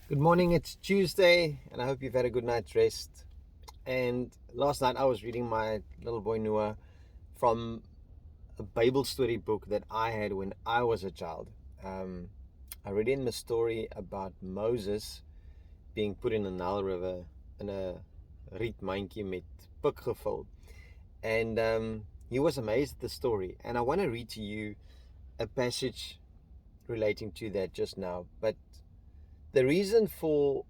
Good morning, it's Tuesday, and I hope you've had a good night's rest. And last night I was reading my little boy Noah from a Bible story book that I had when I was a child. Um, I read in the story about Moses being put in the Nile River in a rietmandjie met pik gevul. And he was amazed at the story. And I want to read to you a passage relating to that just now. But the reason for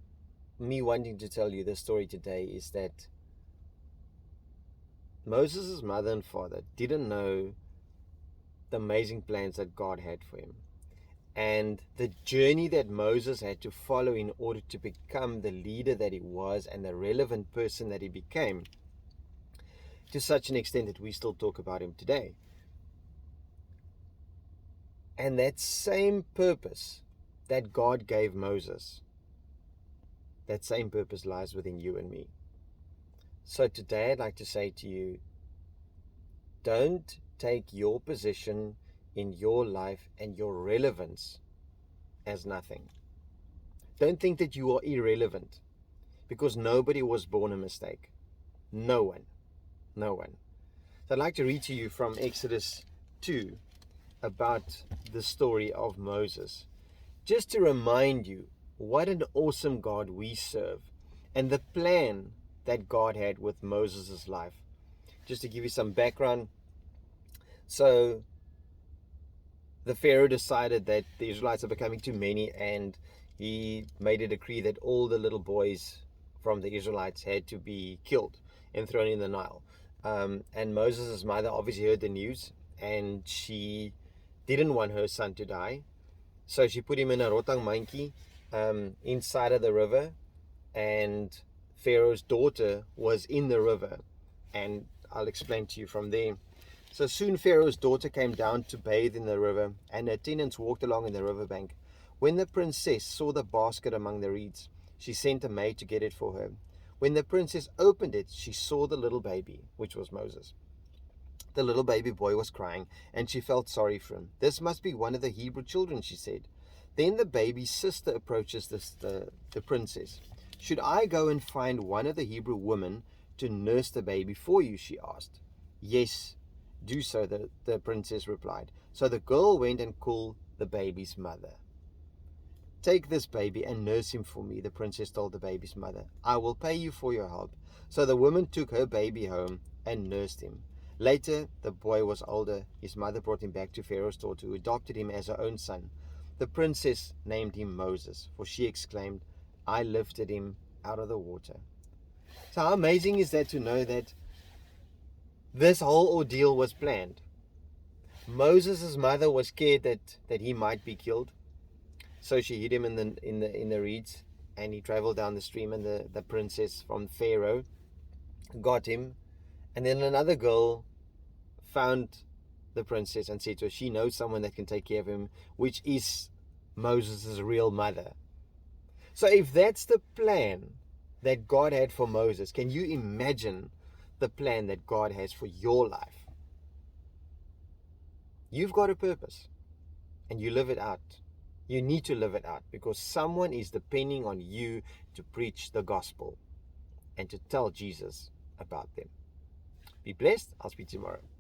me wanting to tell you this story today is that Moses' mother and father didn't know the amazing plans that God had for him and the journey that Moses had to follow in order to become the leader that he was and the relevant person that he became, to such an extent that we still talk about him today. And that same purpose that God gave Moses, that same purpose lies within you and me. So today I'd like to say to you, don't take your position in your life and your relevance as nothing. Don't think that you are irrelevant, because nobody was born a mistake. No one. No one. So I'd like to read to you from Exodus 2 about the story of Moses, just to remind you what an awesome God we serve and the plan that God had with Moses' life. Just to give you some background, so the Pharaoh decided that the Israelites are becoming too many, and he made a decree that all the little boys from the Israelites had to be killed and thrown in the Nile. And Moses' mother obviously heard the news, and she didn't want her son to die. So she put him in a rotangmandjie inside of the river, and Pharaoh's daughter was in the river. And I'll explain to you from there. So soon Pharaoh's daughter came down to bathe in the river, and her attendants walked along in the riverbank. When the princess saw the basket among the reeds, she sent a maid to get it for her. When the princess opened it, she saw the little baby, which was Moses. The little baby boy was crying, and she felt sorry for him. "This must be one of the Hebrew children," she said. Then the baby's sister approaches the princess. "Should I go and find one of the Hebrew women to nurse the baby for you?" she asked. "Yes, do so," the princess replied. So the girl went and called the baby's mother. "Take this baby and nurse him for me," the princess told the baby's mother. "I will pay you for your help." So the woman took her baby home and nursed him. Later, the boy was older. His mother brought him back to Pharaoh's daughter, who adopted him as her own son. The princess named him Moses, for she exclaimed, "I lifted him out of the water." So how amazing is that, to know that this whole ordeal was planned? Moses' mother was scared that he might be killed. So she hid him in the reeds, and he traveled down the stream, and the princess from Pharaoh got him. And then another girl found the princess and said to her, she knows someone that can take care of him, which is Moses' real mother. So if that's the plan that God had for Moses, can you imagine the plan that God has for your life? You've got a purpose, and you live it out. You need to live it out, because someone is depending on you to preach the gospel and to tell Jesus about them. Be blessed. I'll speak tomorrow.